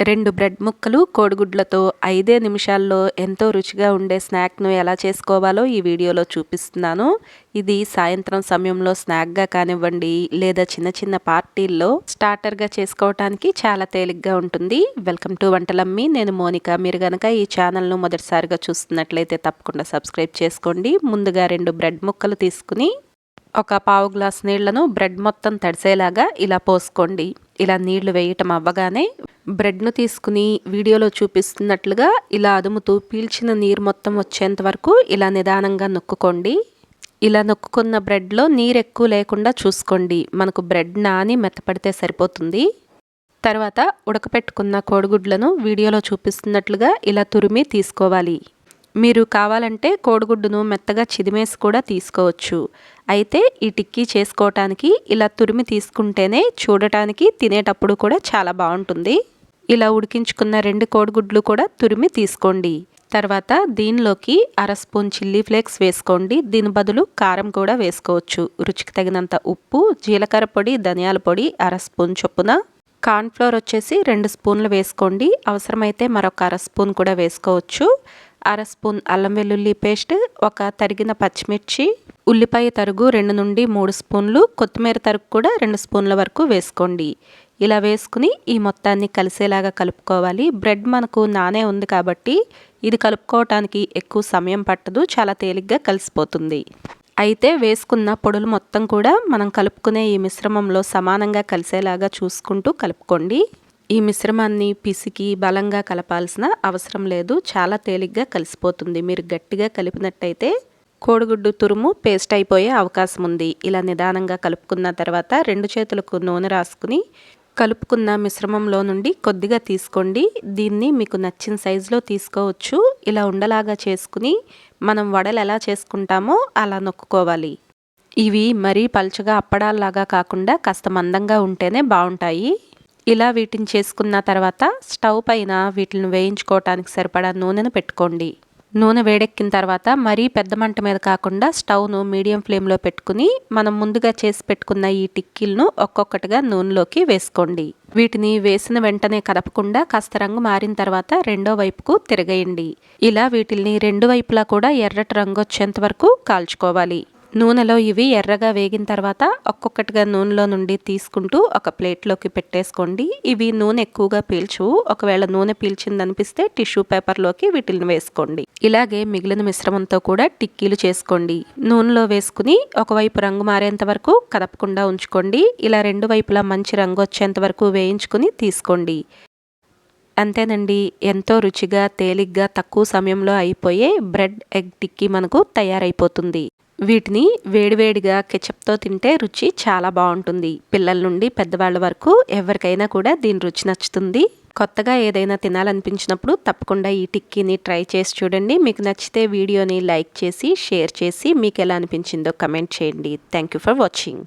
2 bread ముక్కలు కోడిగుడ్లతో 5 నిమిషాల్లో ఎంతో రుచిగా ఉండే స్నాక్‌ను ఎలా చేసుకోవాలో ఈ వీడియోలో చూపిస్తున్నాను. ఇది సాయంత్రం సమయంలో స్నాక్‌గా కానివ్వండి, లేదా చిన్న చిన్న పార్టీల్లో స్టార్టర్‌గా చేసుకోవటానికి చాలా తేలిగ్గా ఉంటుంది. Welcome to Vantalammi. నేను మోనిక. మీరు గనక ఈ ఛానల్‌ను మొదటిసారిగా చూస్తున్నట్లయితే తప్పకుండా సబ్స్క్రైబ్ చేసుకోండి. ముందుగా 2 బ్రెడ్ ముక్కలు తీసుకుని ఒక పావు గ్లాస్ నీళ్లను బ్రెడ్ మొత్తం తడిసేలాగా ఇలా పోసుకోండి. ఇలా నీళ్లు వేయటం అవ్వగానే బ్రెడ్ను తీసుకుని వీడియోలో చూపిస్తున్నట్లుగా ఇలా అదుముతూ పీల్చిన నీరు మొత్తం వచ్చేంత వరకు ఇలా నిదానంగా నొక్కుకోండి. ఇలా నొక్కుకున్న బ్రెడ్లో నీరు ఎక్కువ లేకుండా చూసుకోండి. మనకు బ్రెడ్ నాని మెత్తపడితే సరిపోతుంది. తర్వాత ఉడకపెట్టుకున్న కోడిగుడ్లను వీడియోలో చూపిస్తున్నట్లుగా ఇలా తురిమి తీసుకోవాలి. మీరు కావాలంటే కోడిగుడ్డును మెత్తగా చిదిమేసి కూడా తీసుకోవచ్చు. అయితే ఈ టిక్కీ చేసుకోవటానికి ఇలా తురిమి తీసుకుంటేనే చూడటానికి తినేటప్పుడు కూడా చాలా బాగుంటుంది. ఇలా ఉడికించుకున్న 2 కోడిగుడ్లు కూడా తురిమి తీసుకోండి. తర్వాత దీనిలోకి 1/2 స్పూన్ చిల్లీ ఫ్లేక్స్ వేసుకోండి. దీని బదులు కారం కూడా వేసుకోవచ్చు. రుచికి తగినంత ఉప్పు, జీలకర్ర పొడి, ధనియాల పొడి 1/2 స్పూన్ చొప్పున, కార్న్‌ఫ్లోర్ వచ్చేసి 2 స్పూన్లు వేసుకోండి. అవసరమైతే మరొక 1/2 స్పూన్ కూడా వేసుకోవచ్చు. 1/2 స్పూన్ అల్లం వెల్లుల్లి పేస్ట్, ఒక తరిగిన పచ్చిమిర్చి, ఉల్లిపాయ తరుగు 2 నుండి 3 స్పూన్లు, కొత్తిమీర తరుగు కూడా 2 స్పూన్ల వరకు వేసుకోండి. ఇలా వేసుకుని ఈ మొత్తాన్ని కలిసేలాగా కలుపుకోవాలి. బ్రెడ్ మనకు నానే ఉంది కాబట్టి ఇది కలుపుకోవటానికి ఎక్కువ సమయం పట్టదు, చాలా తేలిగ్గా కలిసిపోతుంది. అయితే వేసుకున్న పొడులు మొత్తం కూడా మనం కలుపుకునే ఈ మిశ్రమంలో సమానంగా కలిసేలాగా చూసుకుంటూ కలుపుకోండి. ఈ మిశ్రమాన్ని పిసికి బలంగా కలపాల్సిన అవసరం లేదు, చాలా తేలిగ్గా కలిసిపోతుంది. మీరు గట్టిగా కలిపినట్టయితే కోడిగుడ్డు తురుము పేస్ట్ అయిపోయే అవకాశం ఉంది. ఇలా నిదానంగా కలుపుకున్న తర్వాత 2 చేతులకు నూనె రాసుకుని కలుపుకున్న మిశ్రమంలో నుండి కొద్దిగా తీసుకోండి. దీన్ని మీకు నచ్చిన సైజులో తీసుకోవచ్చు. ఇలా ఉండలాగా చేసుకుని మనం వడలు ఎలా చేసుకుంటామో అలా నొక్కుకోవాలి. ఇవి మరీ పల్చగా అప్పడాల్లాగా కాకుండా కాస్త మందంగా ఉంటేనే బాగుంటాయి. ఇలా వీటిని చేసుకున్న తర్వాత స్టవ్ పైన వీటిని వేయించుకోవటానికి సరిపడా నూనెను పెట్టుకోండి. నూనె వేడెక్కిన తర్వాత మరీ పెద్ద మంట మీద కాకుండా స్టవ్ను మీడియం ఫ్లేమ్లో పెట్టుకుని మనం ముందుగా చేసి పెట్టుకున్న ఈ టిక్కీలను ఒక్కొక్కటిగా నూనెలోకి వేసుకోండి. వీటిని వేసిన వెంటనే కదపకుండా కాస్త రంగు మారిన తర్వాత రెండో వైపుకు తిరగేయండి. ఇలా వీటిని 2 వైపులా కూడా ఎర్రటి రంగు వచ్చేంత వరకు కాల్చుకోవాలి. నూనెలో ఇవి ఎర్రగా వేగిన తర్వాత ఒక్కొక్కటిగా నూనెలో నుండి తీసుకుంటూ ఒక ప్లేట్లోకి పెట్టేసుకోండి. ఇవి నూనె ఎక్కువగా పీల్చవు. ఒకవేళ నూనె పీల్చిందనిపిస్తే టిష్యూ పేపర్లోకి వీటిని వేసుకోండి. ఇలాగే మిగిలిన మిశ్రమంతో కూడా టిక్కీలు చేసుకోండి. నూనెలో వేసుకుని ఒకవైపు రంగు మారేంత వరకు కదపకుండా ఉంచుకోండి. ఇలా 2 వైపులా మంచి రంగు వచ్చేంత వరకు వేయించుకుని తీసుకోండి. అంతేనండి, ఎంతో రుచిగా తేలిగ్గా తక్కువ సమయంలో అయిపోయే బ్రెడ్ ఎగ్ టిక్కీ మనకు తయారైపోతుంది. వీటిని వేడివేడిగా కెచప్తో తింటే రుచి చాలా బాగుంటుంది. పిల్లల నుండి పెద్దవాళ్ళ వరకు ఎవరికైనా కూడా దీని రుచి నచ్చుతుంది. కొత్తగా ఏదైనా తినాలనిపించినప్పుడు తప్పకుండా ఈ టిక్కీని ట్రై చేసి చూడండి. మీకు నచ్చితే వీడియోని లైక్ చేసి షేర్ చేసి మీకు ఎలా అనిపించిందో కమెంట్ చేయండి. Thank you for watching.